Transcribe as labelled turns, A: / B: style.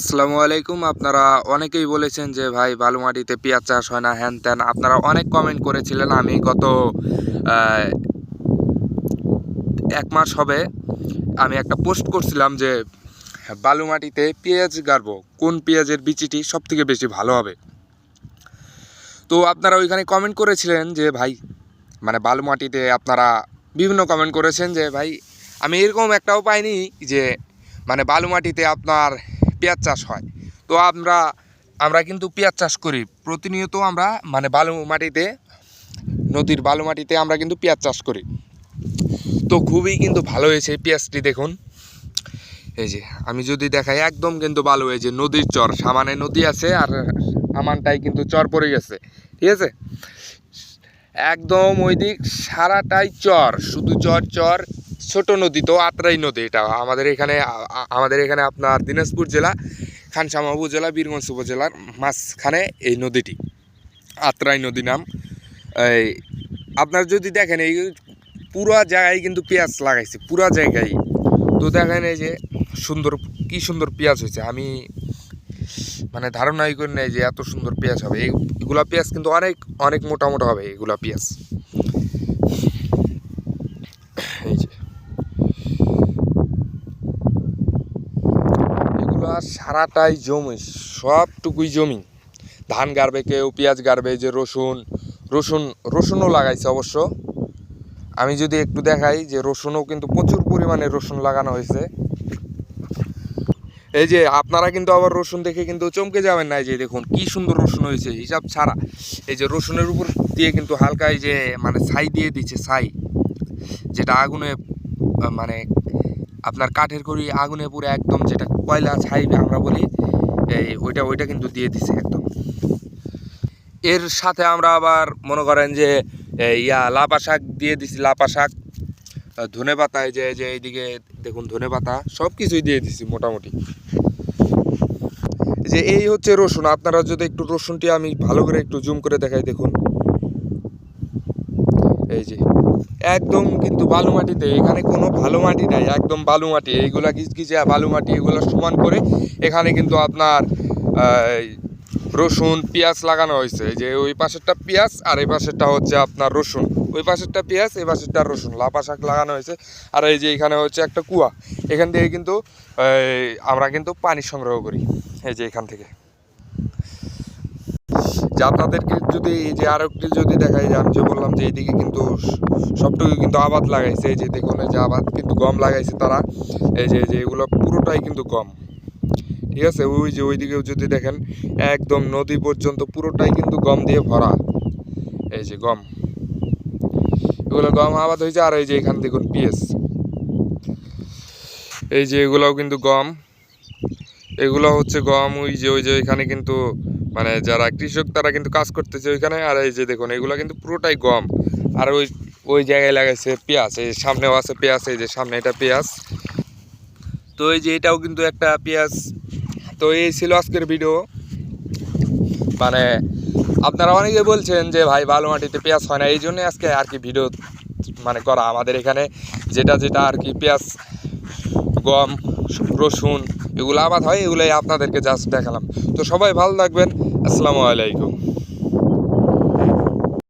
A: আসসালামু আলাইকুম। আপনারা অনেকেই বলেছেন যে ভাই বালু মাটিতে পেঁয়াজ চাষ হয় না, হ্যান ত্যান। আপনারা অনেক কমেন্ট করেছিলেন। আমি গত আহ, 1 মাস হবে আমি একটা পোস্ট করছিলাম যে বালু মাটিতে পেঁয়াজ গাড়বো, কোন পেঁয়াজের বিচিটি সব থেকে বেশি ভালো হবে। তো আপনারা ওইখানে কমেন্ট করেছিলেন যে ভাই বালু মাটিতে আপনারা বিভিন্ন কমেন্ট করেছেন যে ভাই আমি এরকম একটাও পাইনি যে বালু মাটিতে আপনার পেঁয়াজ চাষ হয়। তো আমরা কিন্তু পেঁয়াজ চাষ করি প্রতিনিয়ত। আমরা বালু মাটিতে, নদীর বালু মাটিতে আমরা কিন্তু পেঁয়াজ চাষ করি। তো খুবই কিন্তু ভালো হয়েছে পেঁয়াজটি। দেখুন, এই যে আমি যদি দেখাই, একদম কিন্তু ভালো হয়েছে। নদীর চর, সামানে নদী আছে আর আমানটাই কিন্তু চর পড়ে গেছে, ঠিক আছে। একদম ওই দিক সারাটাই চর, শুধু চর চর। ছোট নদী তো, আত্রাই নদী। এটা আমাদের এখানে আপনার দিনাজপুর জেলা, খানসামা উপজেলা, বীরগঞ্জ উপজেলার মাঝখানে এই নদীটি, আত্রাই নদী নাম। এই আপনার যদি দেখেন, এই পুরো জায়গায় কিন্তু পেঁয়াজ লাগাইছে, পুরো জায়গায়। তো দেখেন এই যে কি সুন্দর পেঁয়াজ হয়েছে। আমি ধারণাই করি নাই যে এত সুন্দর পেঁয়াজ হবে। এগুলা পেঁয়াজ কিন্তু অনেক অনেক মোটা মোটা হবে এগুলা পেঁয়াজ। এই যে এগুলা সারাটাই জমি, সবটুকুই জমি। ধান গাড়বে, কেউ পেঁয়াজ গাড়বে। যে রসুনও লাগাইছে অবশ্য। আমি যদি একটু দেখাই যে রসুনও কিন্তু প্রচুর পরিমাণে রসুন লাগানো হয়েছে। এই যে আপনারা কিন্তু আবার রসুন দেখে কিন্তু চমকে যাবেন না। এই যে দেখুন কি সুন্দর রসুন হয়েছে, হিসাব ছাড়া। এই যে রসুনের উপর দিয়ে কিন্তু হালকা এই যে ছাই দিয়ে দিচ্ছে, ছাই, যেটা আগুনে আপনার কাঠের খড়ি আগুনে পুরো একদম, যেটা কয়লা ছাই আমরা বলি, এই ওইটা কিন্তু দিয়ে দিছে একদম। এর সাথে আমরা আবার মনে করেন যে লাপা শাক দিয়ে দিছি, লাপা শাক, ধনে পাতা। এই যে এইদিকে দেখুন ধনে পাতা, সব কিছুই দিয়ে দিছি মোটামুটি। যে এই হচ্ছে রসুন। আপনারা যদি একটু রসুনটি আমি ভালো করে একটু জুম করে দেখাই, দেখুন এই যে একদম কিন্তু বালু মাটিতে। এখানে কোনো ভালো মাটি নাই, একদম বালু মাটি। এইগুলা কিচকিচে বালু মাটি, এগুলো সমান করে এখানে কিন্তু আপনার রসুন পেঁয়াজ লাগানো হয়েছে। এই যে ওই পাশেরটা পেঁয়াজ আর এই পাশেরটা হচ্ছে আপনার রসুন। ওই পাশেরটা পেঁয়াজ, এই পাশেরটা রসুন, লাপা শাক লাগানো হয়েছে। আর এই যে এখানে হচ্ছে একটা কুয়া, এখান থেকে কিন্তু আমরা কিন্তু পানি সংগ্রহ করি। এই যে এখান থেকে। যে আপনাদেরকে যদি এই যে আরো একটু যদি দেখাই, যে আমি যে বললাম যে এইদিকে কিন্তু সবটুকু কিন্তু আবাদ লাগাইছে। এই যে দেখুন, এই যে আবাদ কিন্তু গম লাগাইছে তারা। এই যে এগুলো পুরোটাই কিন্তু গম, ঠিক আছে। ওই যে ওইদিকেও যদি দেখেন, একদম নদী পর্যন্ত পুরোটাই কিন্তু গম দিয়ে ভরা। এই যে গম, এগুলো গম আবাদ হয়েছে। আর এই যে এখানে দেখুন পেঁয়াজ, এই যে এগুলোও কিন্তু গম, এগুলো হচ্ছে গম। ওই যে এখানে কিন্তু যারা কৃষক তারা কিন্তু কাজ করতেছে ওইখানে। আর এই যে দেখুন, এগুলো কিন্তু পুরোটাই গম। আর ওই জায়গায় লাগাইছে পেঁয়াজ, এই সামনেও আছে পেঁয়াজ। এই যে সামনে এটা পেঁয়াজ। তো এই যে এটাও কিন্তু একটা পেঁয়াজ। তো এই ছিল আজকের ভিডিও। আপনারা অনেকে বলছেন যে ভাই বালু মাটিতে পেঁয়াজ হয় না, এই জন্যই আজকে আর কি ভিডিও করা। আমাদের এখানে যেটা আর কি পেঁয়াজ, গম, রসুন এগুলো আবাদ হয়, এগুলোই আপনাদেরকে জাস্ট দেখালাম। তো সবাই ভালো থাকবেন। আসসালামু আলাইকুম।